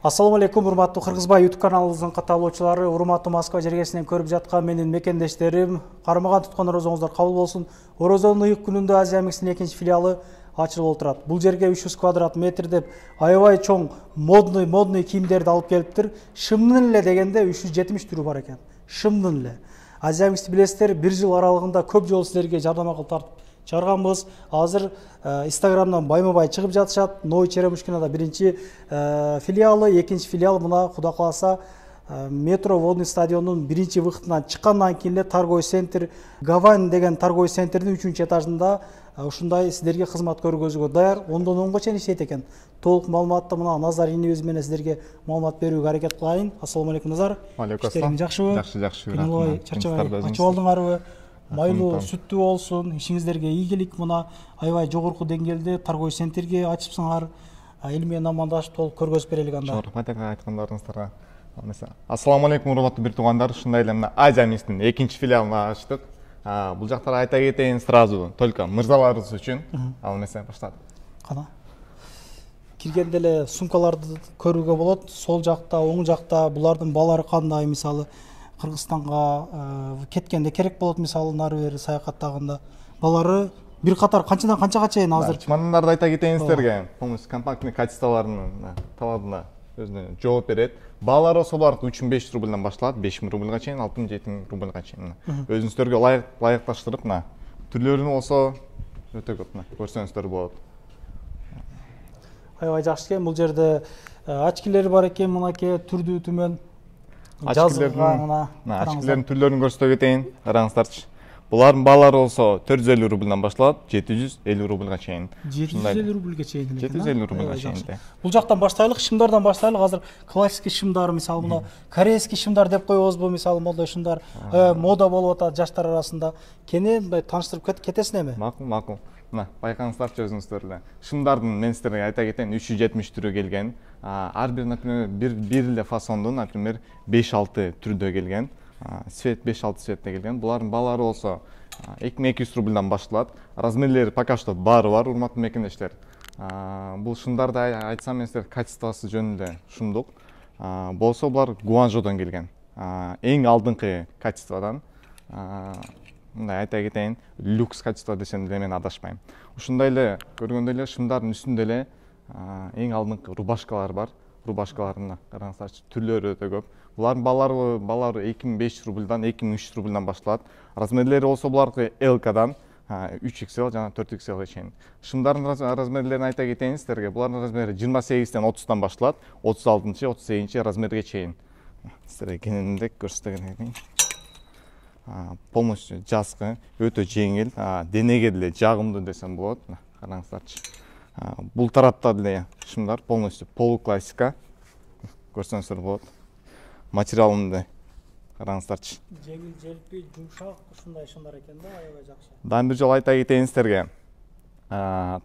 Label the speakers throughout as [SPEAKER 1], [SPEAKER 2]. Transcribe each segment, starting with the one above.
[SPEAKER 1] Ассаламу алейкум, урматтуу Кыргызбай YouTube каналыбыздын катталуучулары, урматтуу Москва жергесинен көрүп жаткан менин мекендештерим, кармаган туткан орозоңуздар кабыл болсун. Орозонун ыйык күнүндө Азия Микстин экинчи филиалы ачылып отурат. Бул жерге 300 квадрат метр деп аябай чоң модный кийимдерди алып келиптир. Шымдын эле дегенде 370 түрү бар экен. Шымдын эле. Азия Миксти билесиздер, 1 жыл аралыгында көп жолу силерге жардам кылып тартып чыгарганбыз. Азыр Instagramдан байма-бай чыгып жатышат. Новый Черемушкинада биринчи филиалы, экинчи филиал мына Куда кааласа метро Водный стадионунун биринчи выходунан чыккандан кийин эле торговый центр Гавань деген торговый центрдин 3-чү этажында ушундай силерге кызмат көргөзүүгө даяр 10-дон 10га чейин иштейт экен. Толук маалыматты мына Назар инибиз менен силерге маалымат берүүгө аракет кылайын. Ассаламу алейкум, Назар.
[SPEAKER 2] Алейкум ассалам.
[SPEAKER 1] Жакшыбы?
[SPEAKER 2] Жакшы.
[SPEAKER 1] Чарчабай ачып алдыңарбы? Майлуу сүттүү болсун, ишиңиздерге ийгилик. Мына аябай жогорку деңгээлде торговый центрге ачыпсыңар. Эл менен амандашып толук көргөзүп берелик анда.
[SPEAKER 2] Рахмат айткандарыңыздарга. Ассаламу алейкум, урматтуу бир туугандар. Ушундай эле мына Азия Микстин экинчи филиалын ачтык. Бул жактар айта кетейин сразу, только мырзаларыбыз үчүн. Ал эмесе баштадык.
[SPEAKER 1] Кана. Киргенде эле сумкаларды көрүүгө болот. Сол жакта, оң жакта булардын балары кандай, мисалы Кыргызстанга кеткенде керек болот, мисалы нары бери саякаттаганда балары бир катар канчадан канчага чейин азыр?
[SPEAKER 2] Чымандарды айта кетейин силерге. Полностью компактный качестволорунун талабына өзүнө жооп берет. Балалар болсо булар 3500 рубльдан башталат, 5000 рубльга чейин, 6000-7000 рубльга чейин. Өзүңүздөргө ылайыкташтырып, мына түрлөрүн болсо өтө көп, мына көрсөңүздөр болот.
[SPEAKER 1] Аябай жакшы экен. Бул жерде очкилер бар экен, мынакей түрдүү түмөн.
[SPEAKER 2] Очкилердин түрлөрүн көрсөтө кетейин, караңыздарчы. Булардын балалары болсо 450 рубльдан башталат, 750 рубльга чейин.
[SPEAKER 1] 750 рубльга чейин эле.
[SPEAKER 2] 750 рубльга чейин.
[SPEAKER 1] Бул жактан баштайлык, шымдардан баштайлык. Азыр классикий шымдар, мисалы мына корейский шымдар деп коебузбу, мисалы мода шымдар мода болуп атат жаштар арасында. Кене мындай тааныштырып кетесиң эми?
[SPEAKER 2] Макул. Мына байкаңыздарчы өзүңүздөр эле. Шымдардын мен силерге айта кетейин 370 түрү келген. Ар бир, например, бир эле фасондун, например, 5-6 түрдө келген. Свет 5-6 светте келген. Булардын балалары болсо 2200 рубльдан башталат. Размерлери пока что баары бар, урматтуу мекендештер. Бул шымдарды айтсам мен силерге качествосы жөнүндө шумдук. Болсо булар Гуанчжоудон келген. Эң алдыңкы качестводан. Мындай айта кетейин, люкс качество десем деле мен адашпайм. Ушундай эле көргөндөй эле шымдардын үстүндө эле эң алдыңкы рубашкалар бар. Рубашкаларына караңыздарчы, түрлөрү өтө көп. Булардын балалары 2500 рубльдан 2300 рубльдан башталат. Размерлери болсо булардыкы L-дан 3XL жана 4XL чейин. Шымдардын размерлерин айта кетейин силерге. Булардын размери 28-ден 30-дан башталат, 36-чы, 38-чи размерге чейин. Силерге кененирээк көрсөтөм кетейин. Полностью жазгы, өтө жеңил, денеге деле жагымдуу десем болот. Караңыздарчы. Бул тарапта деле шымдар полностью полуклассика. Көрсөңүздөр болот. Материалында караңыздарчы.
[SPEAKER 1] Жеңил, желпи, жумшак ушундай шымдар экен да, аябай жакшы.
[SPEAKER 2] Дагы бир жолу айта кетейин силерге.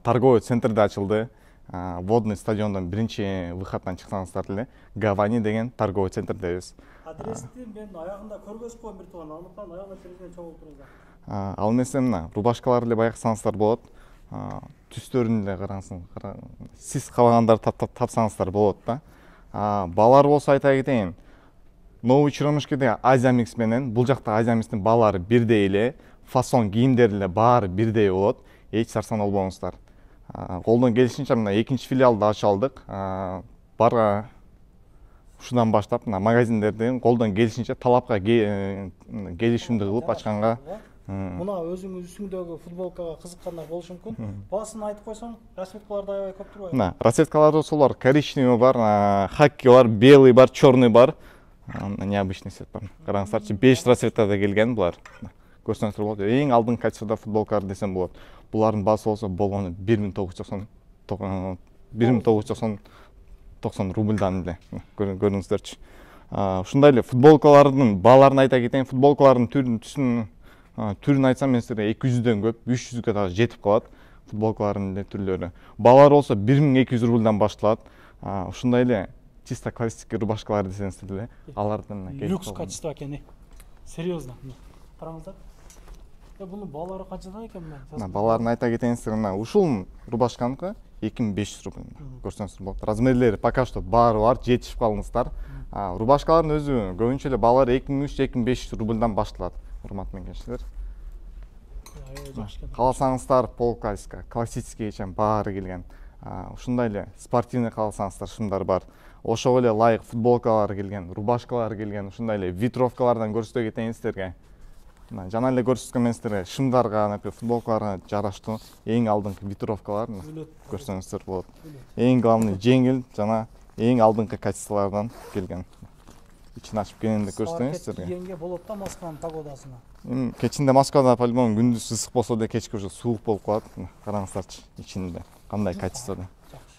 [SPEAKER 2] Торговый центрде ачылды. Водный стадиондон биринчи выходдон чыксаңыздар деле Гавани деген торговый центрдебиз.
[SPEAKER 1] Адрести мен аягында көргөзүп коем бир тууган, андыктан аягына телефон чогулуп туруңуздар.
[SPEAKER 2] Ал эмесе мына рубашкалар эле байкасаңыздар болот. Түстөрүн эле караңыздар. Сиз каалагандар тапсаңыздар болот да. Балалар болсо айта кетейин. Новый Черемушкиде Азия Микс менен бул жакта Азия Микстин балалары бирдей эле, фасон кийимдери эле баары бирдей болот. Эч сарсан болбоңуздар. Колдон келишинче мына экинчи филиалды ача алдык. Ушундан баштап мына магазиндердин колдон келишинче талапка келишимди кылып ачканга.
[SPEAKER 1] Мына өзүңүз үстүңүздөгү футболкага кызыккандар болушу мүмкүн. Баасын айтып койсоң, расцветкалар да аябай көп турбайбы?
[SPEAKER 2] Мына расцветкалар болсо коричневый бар, хаки бар, белый бар, чёрный бар. Необычный цвет бар. Караңыздарчы, 5 расцветкада келген булар. Көрсөңүздөр болот. Эң алдыңкы качествода футболкалар десем болот. Булардын баасы болсо болгону 1990 рубльдан эле. Көрүңүздөрчү. Ушундай эле футболкалардын бааларын айта кетейин. Футболкалардын түрүн айтсам мен силерге 200дөн көп, 300га да жетип калат. Футболкалардын эле түрлөрү. Баалар болсо 1200 рубльдан башталат. Ушундай эле чисто классический рубашкалар десеңиздер эле алардын
[SPEAKER 1] люкс качество экен. Серьезно. Караңыздар. Bunun балары қаншадан екен мен?
[SPEAKER 2] Баларын айта кетейінсіздер, ушул рубашканыкы 2500 рубль. Көрсөңүздөр болот. Размерлери пока что баары бар, жетишип калдыңыздар. Рубашкалардын өзү көбүнчө эле баалары 2300-2500 рубльдан башталат. Урматтуу кенчилер. Кааласаңыздар полклассика, классический чейин баары келген. Ушундай эле спортивный кааласаңыздар шымдар бар. Ошого эле ылайык футболкалар келген, рубашкалар келген, ушундай эле ветровкалардан көрсөтө кетейин сиздерге. Жана эле көрсөткөн мен сиздерге шымдарга, например, футболкаларга жараштуу эң алдыңкы ветровкалар көрсөңүздөр болот. Эң главный жеңил жана эң алдыңкы качестволордон келген. İçini açıp genelde göstereyim sizlerge.
[SPEAKER 1] Кийгенге болот да Москванын погодасына.
[SPEAKER 2] Кечинде Москвада по-любому күндүз ысык болсо да кечке уже суук болуп калат. Караңыздарчы ичинде кандай качествода.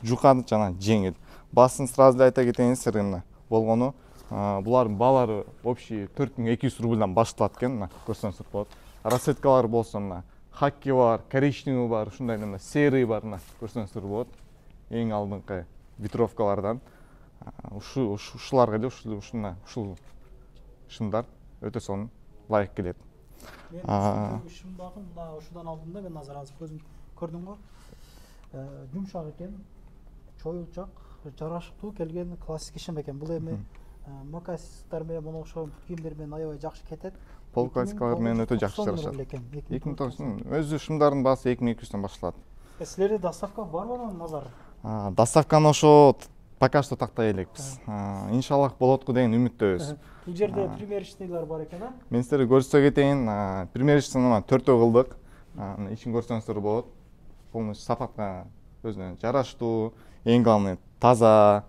[SPEAKER 2] Жукан жана жеңил. Басын сразу айта кетейин сиздерге болгону, булардын баалары общий 4200 рубльдан башталат экен, көрсөңүздөр болот. Расцветкалар болсо хакки бар, коричневый бар, ушундай эле серый бар, көрсөңүздөр болот. Эң алдыңкы ветровкалардан. Ушуларга эле ушул шымдар өтө сонун ылайык келет.
[SPEAKER 1] Мен шымдагы мына ушудан алдымда мен азыр көзүм көрдүм го. Жумшак экен, чоюлчак, жарашыктуу келген классик шым экен. Бул эми мокасиндар менен мону окшогон кийимдер менен аябай жакшы кетет.
[SPEAKER 2] Пол классикалар менен өтө жакшы жарашат. 2009 өзү шымдардын баасы 2200дөн башталат.
[SPEAKER 1] Силерде доставка барбы Назар?
[SPEAKER 2] Доставканы ошо пока что тактай элекпиз. Иншаллах болотку деген үмүттөбүз.
[SPEAKER 1] Бул жерде примерочныйлар бар экен, а?
[SPEAKER 2] Мен сиздерге көрсөтө кетейин, примерочныйны 4төө кылдык. Ичин көрсөңүздөр болот. Полностью сапатка өзүнө жараштуу, эң главный таза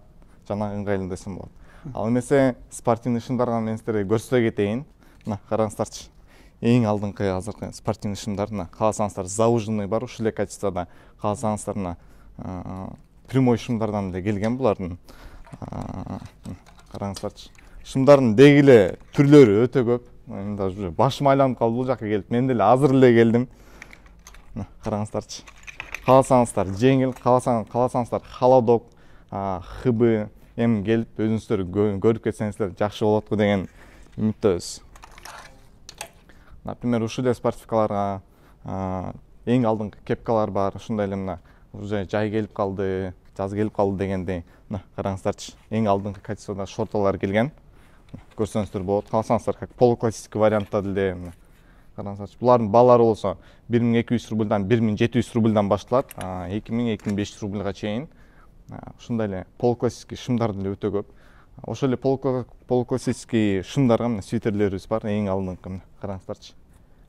[SPEAKER 2] жана ыңгайлуу десем болот. Ал эмесе спортивный шымдарга мен сиздерге көрсөтө кетейин. Мына караңыздарчы. Эң алдыңкы азыркы спортивный шымдар, кааласаңыздар зауженный бар, ушул эле качествода. Кааласаңыздар прямой шымдардан эле келген булардын. Караңыздарчы. Шымдардын деги эле түрлөрү өтө көп. Мен даже башым айланып калды бул жакка келип. Мен деле азыр эле келдим. Караңыздарчы. Кааласаңыздар жеңил, кааласаңыздар холодок, хыбы эми келип өзүңүздөр көрүп кетсеңиздер жакшы болотку деген үмүттөбүз. Например, ушул эле спортивкаларга эң алдыңкы кепкалар бар, ушундай эле мына уже жай келип калды, жаз келип калды дегендей. Караңыздарчы, эң алдыңкы качествода шорталар келген. Көрсөңүздөр болот. Кааласаңыздар как полуклассический вариантта деле. Караңыздарчы, булардын баалары болсо 1200 рубльдан 1700 рубльдан башталат, 2000-2500 рубльга чейин. Ушундай эле полуклассический шымдар деле өтө көп. Ошол эле полуклассический шымдарга свитерлерибиз бар, эң алдыңкы. Караңыздарчы.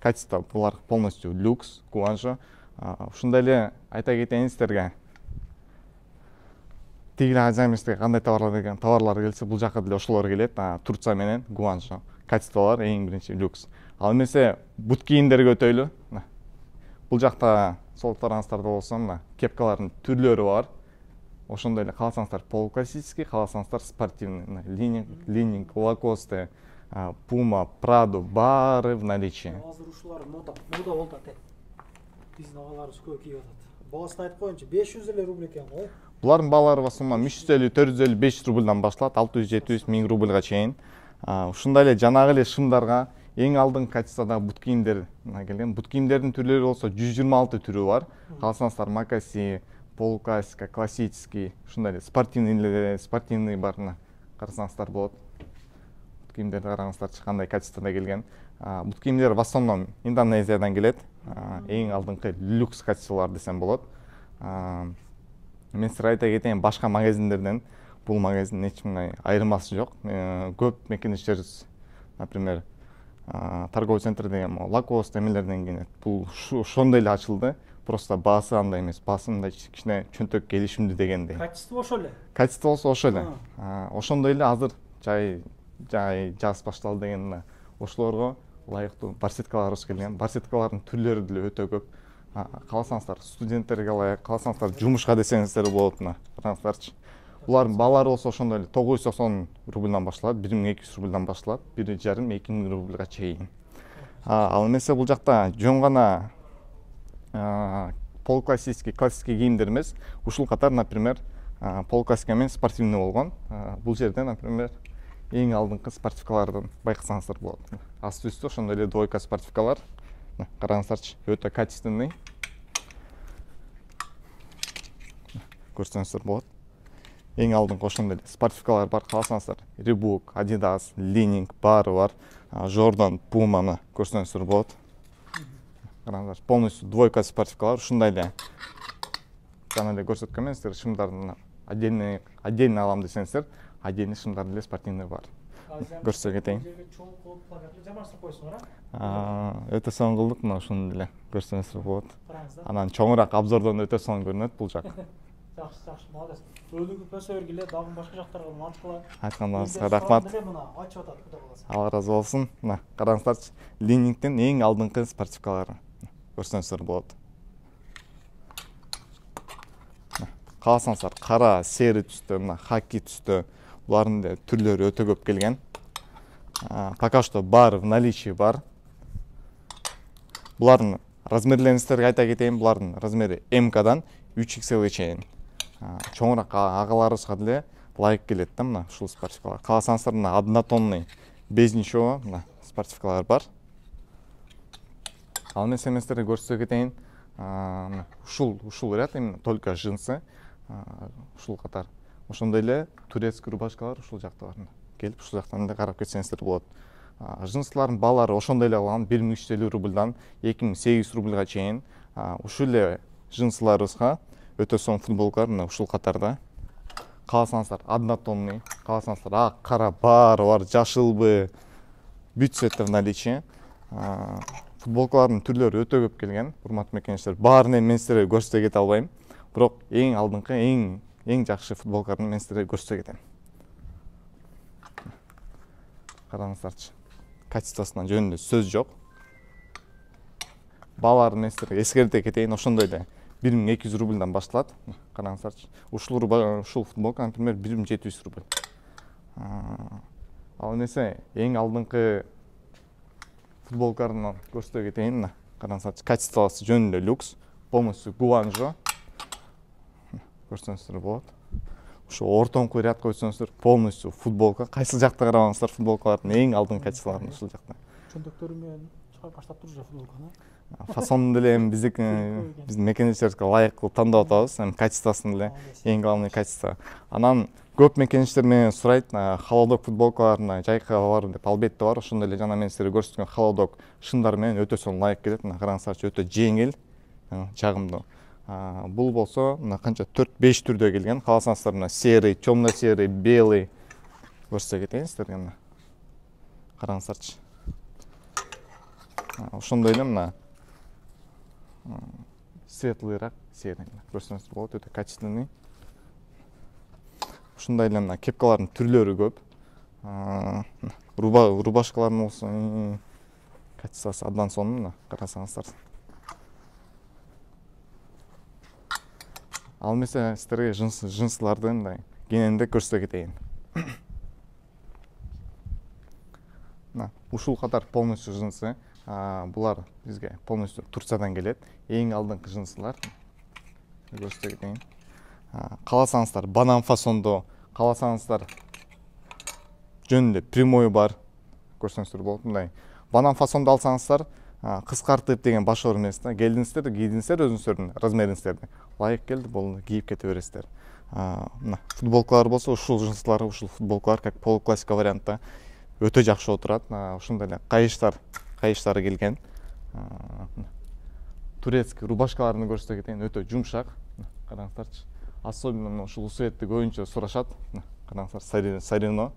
[SPEAKER 2] Качество булар полностью люкс, Гуанчжо. Ушундай эле айта кетейин сиздерге. Тигил азамистке кандай товарлар келсе, бул жакка деле ошолор келет. Турция менен Гуанчжо. Качестволор эң биринчи люкс. Ал эмесе бут кийимдерге өтөйлү. Бул жакта сол тараңыздарда болсо кепкалардын түрлөрү бар. Ошондой эле кааласаңыздар полуклассический, кааласаңыздар спортивный, лининг, лакосте, пума, прадо баары в наличии.
[SPEAKER 1] Азыр ушулар мода болду атат. Биздин агаларыбыз көп кийип атат. Баасын айтып коеюнчу, 500 эле рубль экен го.
[SPEAKER 2] Булардын баалары басыма 350, 450, 500 рубльдан башталат, 600, 700, 1000 рубльга чейин. Ушундай эле жанагы эле шымдарга эң алдыңкы качестводагы бут кийимдер келген. Бут кийимдердин түрлөрү болсо 126 түрү бар. Кааласаңыздар мокаси, полуклассика, классический, ушундай эле спортивный бар. Карасаңыздар болот. Бут кийимдерди караңыздарчы кандай качествода келген. Бут кийимдер в основном Индонезиядан келет. Эң алдыңкы люкс качестволор десем болот. Мен сиздерге айта кетейин, башка магазиндерден бул магазин эч мындай айырмасы жок. Көп мекендештерибиз, например, торговый центр деген Лакост эмелерден келет. Бул ошондой эле ачылды. Просто баасы андай эмес, баасы мындай кичине чөнтөк келишимдүү дегендей.
[SPEAKER 1] Качество ошол эле.
[SPEAKER 2] Качество болсо ошол эле. Ошондой эле азыр жай жаз башталды деген ошолорго ылайыктуу барсеткаларыбыз келген. Барсеткалардын түрлөрү деле өтө көп. Кааласаңыздар студенттерге ылайык, кааласаңыздар жумушка десеңиздер болот. Караңыздарчы. Булардын баалары болсо ошондой эле 990 рубльдан башталат, 1200 рубльдан башталат, 1,5-2000 рубльга чейин. Ал эмесе бул жакта жөн гана полуклассический, классический кийимдер эмес, ушул катар, например, полуклассика менен спортивный болгон. Бул жерде, например, эң алдыңкы спортивкаларды байкасаңыздар болот. Асты үстү ошондой эле двойка спортивкалар. Караңыздарчы, өтө качественный. Көрсөңүздөр болот. Эң алдыңкы ошондой эле спортивкалар бар, кааласаңыздар. Reebok, Adidas, Li-Ning баары бар. Jordan, Puma'ны көрсөңүздөр болот. Караңыздар, полностью двойка спортивкалар ушундай эле. Жана эле көрсөткөн мен сиздерге шымдардын отдельно алам десеңиздер, отдельно шымдар эле спортивный бар. Көрсөтө кетейин. Өтө соң кылдык, мына ушуну эле көрсөңүздөр болот. Анан чоңураак обзордон өтө соң көрүнөт бул жак.
[SPEAKER 1] Жакшы, молодец. Өлүгүпөсө бергиле, дагы башка жактарга манчкыла.
[SPEAKER 2] Айтканыңызга рахмат.
[SPEAKER 1] Ачып атат, Кудай кааласа.
[SPEAKER 2] Алла разы болсун. Мына караңыздарчы, Li-Ningдин эң алдыңкы спортивкалары көрсөңүздөр болот. Кааласаңыздар, кара, сері түстө, мына хаки түстө, булардын да түрлөрү өтө көп келген. Пока что бар, в наличии бар. Булардын размерлерин сиздерге айта кетейин, булардын размери МКдан 3XL чейин. Чоңураак агаларыбызга деле лайык келет да мына ушул спортивкалар. Кааласаңыздар, мына однотонный, без ничего, мына спортивкалар бар. Ал мен сиздерге көрсөтө кетейин, ушул ряд именно только джинсы, ушул катар. Ошондой эле турецкий рубашкалар ушул жакта бар. Келип ушул жактан эле карап кетсеңиздер болот. Джинслардын баалары ошондой эле алган 1350 рубльдан 2800 рубльга чейин. Ушул эле джинсларыбызга өтө соң футболкалар мына ушул катарда. Кааласаңыздар, однотонный, кааласаңыздар, ак, кара баары бар, жашылбы, бүт цветте в наличии. Футболкалардын түрлөрү өтө көп келген. Урматтуу мекенжиштер, баарын мен сиздерге көрсөтө кете албайм. Бирок эң алдыңкы, эң жакшы футболкаларды мен сиздерге көрсөтө кетем. Караңыздарчы. Качествосуна жөнүндө сөз жок. Бааларын мен сиздерге эскерте кетейин, ошондой эле 1200 рубльдан башталат. Караңыздарчы. Ушул футболка, например, 1700 рубль. Ал эмесе эң алдыңкы футболкаларын көрсөтө кетейин. Караңыздарчы, качествосы жөнүндө люкс, полностью гуанжо. Көрсөңүздөр болот. Ушу ортоңку ряд койсоңуздар, полностью футболка. Кайсы жакта карабаңыздар, футболкалардын эң алдыңкы качестволорун ушул жакта.
[SPEAKER 1] Чөндөктөрү менен чыгып баштап туруп футболканы.
[SPEAKER 2] Фасонун деле биздин мекенжичтерибизге лайык кылып тандап атабыз. Качествосын деле эң главный качество. Анан көп мекенжичтер менен сурайт, холодок футболкаларына жайкага бар деп, албетте бар. Ошондой эле жана мен сиздерге көрсөткөн холодок шындар менен өтө соң лайык келет. Караңыздарчы, өтө жеңил, жагымдуу. Бул болсо мына канча 4-5 түрдө келген. Кааласаңыздар, мына серый, темно-серый, белый көрсөтө кетейин сиздерге. Мына караңыздарчы. Ошондой эле мына светлыйраак серый көрсөңүздөр болот, өтө качественный. Ушундай эле мына кепкалардын түрлөрү көп. Рубашкалардын болсо качествосы абдан сонун, мына карасаңыздар. Ал эмесе сиздерге жынсларды мындай кененде көрсөтө кетейин. Ушул катар полностью жынсы. Булар бизге полностью Турциядан келет. Эң алдыңкы жынсылар. Көрсөтө кетейин. Кааласаңыздар, банан фасондо, кааласаңыздар жөнүндө прямой бар. Көрсөңүздөр болот. Мындай банан фасондо алсаңыздар, кыскартып деген башор эмес да. Келдиңиздер, кийдиңиздер өзүңүздөрдүн размериңиздерди. Лайык келди, бул кийип кете бересиздер. Мына футболкалар болсо, ушул жынслар, ушул футболкалар как полуклассика вариантта өтө жакшы отурат. Ушундай эле кайыштары келген. Турецкий рубашкаларын көрсөтө кетейин, өтө жумшак. Караңыздарчы. Особенно ушул цветти көбүнчө сурашат. Караңыздар, Сарино.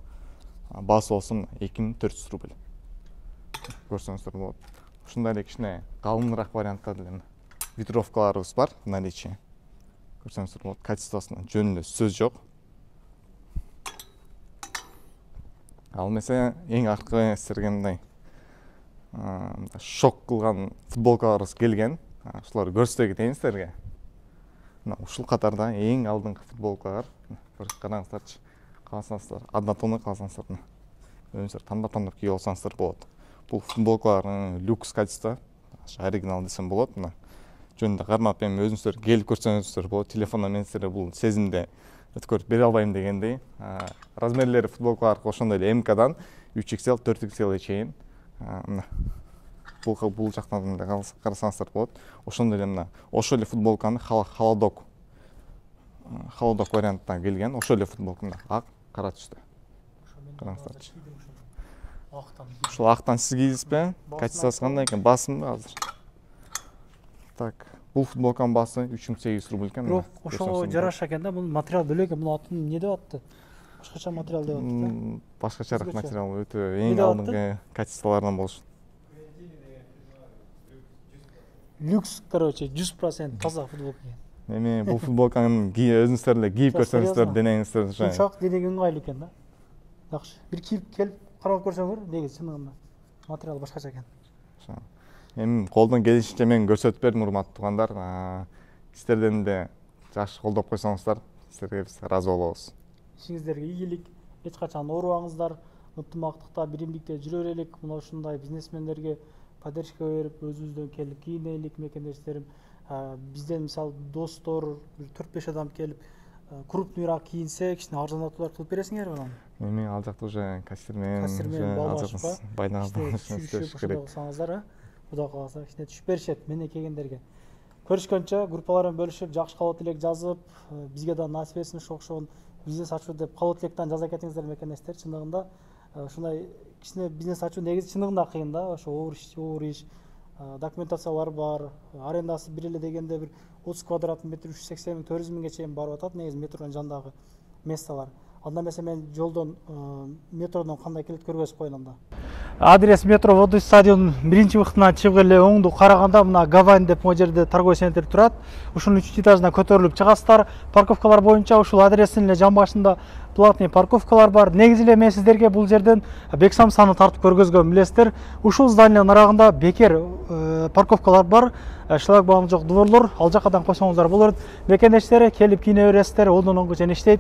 [SPEAKER 2] Баасы болсун 2400 рубль. Көрсөңүздөр болот. Ушундай эле кичине калыныраак вариантта деле ветровкаларыбыз бар в наличии. Көрсөңүздөр болот. Качествосуна жөнүндө сөз жок. Ал эмесе эң аркы сиздерге мындай шок кылган футболкаларыбыз келген. Ушуларды көрсөтө кетейин сиздерге. Ушул катарда эң алдыңкы футболкалар. Караңыздарчы. Кааласаңыздар, однотонный кааласаңыздар, өзүңүздөр тандап кийип алсаңыздар болот. Бул футболкалардын люкс качество, оригинал десем болот. Мына жөнүндө кармап эми өзүңүздөр келип көрсөңүздөр болот. Телефондон мен сиздерге бул сезимди өткөрүп бере албайм дегендей. Размерлери футболкалар ошондой эле МКдан 3XL, 4XL чейин. бул жактан да карасаңыздар болот. Ошондой эле мына ошол эле футболканы холодок вариантта келген. Ошол эле футболканы ак, кара түстө. Караңыздарчы. Ушул актан сиз кийдиңизби? Качествосы кандай экен? Басымбы азыр? Так, бул футболканын баасы 3800 рубль экен.
[SPEAKER 1] Бирок ошого жараша экен да, бул материал бөлөк экен. Бул атын эмне деп атты? Башкача материал деп атты да.
[SPEAKER 2] Башкачараак материал, өтө эң алдыңкы качестволорунан болуш.
[SPEAKER 1] Люкс, короче, 100% таза футболка экен.
[SPEAKER 2] Эми бул футболканы өзүңүздөр эле кийип көрсөңүздөр, денеңиздер.
[SPEAKER 1] Жумшак, денеге ыңгайлуу экен да. Жакшы. Бир кийип келип карап көрсөңөр, негизи чынында материал башкача экен.
[SPEAKER 2] Эми колдон келишинче мен көрсөтүп бердим, урматтуу туугандар. Сиздерден да жакшы колдоп койсоңуздар, сиздерге биз ыраазы болобуз.
[SPEAKER 1] Ишиңиздерге ийгилик, эч качан оорубаңыздар, ынтымактыкта, биримдикте жүрө берелик. Мына ушундай бизнесмендерге поддержка берип, өзүбүздөн келип кийинелик, мекендештерим. Бизден мисалы достор 4-5 адам келип крупныйраак кийинсе, кичине арзандатуулар кылып бересиңерби анан?
[SPEAKER 2] Эми ал жакта уже кассирмен
[SPEAKER 1] балбашпа,
[SPEAKER 2] байланып
[SPEAKER 1] түшүп кылсаңыздар, Кудай кааласа кичине түшүп беришет мени келгендерге. Көрүшкөнчө, группалар менен бөлүшүп, жакшы кабыл тилек жазып, бизге да насип этсин ошол бизнес ачуу деп кабыл тилектен жаза кетиңиздер мекендештер. Чындыгында ушундай кичине бизнес ачуу негизи чындыгында кыйын да, ошо оор иш, документациялар бар, арендасы бир эле дегенде бир 30 квадрат метр 380 миң 400 миңге чейин барып атат, негизи метронун жанындагы месталар. Анда эмесе мен жолдон метродон кандай келет көргөзүп коеюн анда. Адрес метро Водный стадион биринчи выходунан чыгып эле оңду караганда мына Гавань деп могу жерде торговый центр турат. Ушунун 3 этажына көтөрүлүп чыгасыздар. Парковкалар боюнча ушул адрестин эле жан башында платный парковкалар бар. Негизи эле мен сиздерге бул жерден бек самсаны тартып көргөзгөн билесиздер. Ушул зданиянын арагында бекер парковкалар бар. Шлагбаум жок дворлор, ал жакадан койсоңуздар болот. Мекендештер келип кийине бересиздер, оңдон оңго жөн иштейт.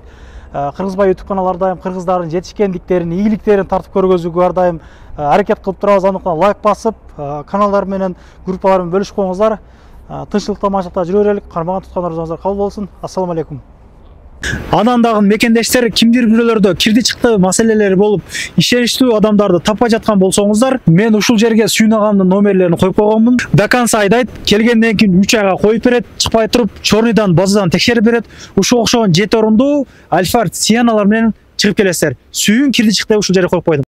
[SPEAKER 1] Кыргызбай YouTube каналы ар дайым кыргыздардын жетишкендиктерин, ийгиликтерин тартып көргөзүүгө ар дайым аракет кылып турабыз. Андыктан лайк басып, каналдар менен, группалар менен бөлүшүп коюңуздар. Тынччылыкта, мажыкта жүрө берелик. Кармаган туткандарыңыздар кабыл болсун. Ассаламу алейкум. Анан дагы мекендештер кимдир бирөөлөрдө кирди чыкты маселелери болуп, ишеничтүү адамдарды таппай жаткан болсоңуздар, мен ушул жерге Сүйүн агамдын номерлерин коюп койгонмун. До конца айдайт, келгенден кийин 3 айга коюп берет, чыкпай туруп, чорныйдан, базадан текшерип берет. Ушул окшогон 7 орундуу Альфард Сиеналар менен чыгып келесиздер. Сүйүн кирди чыкты ушул жерге коюп койдум.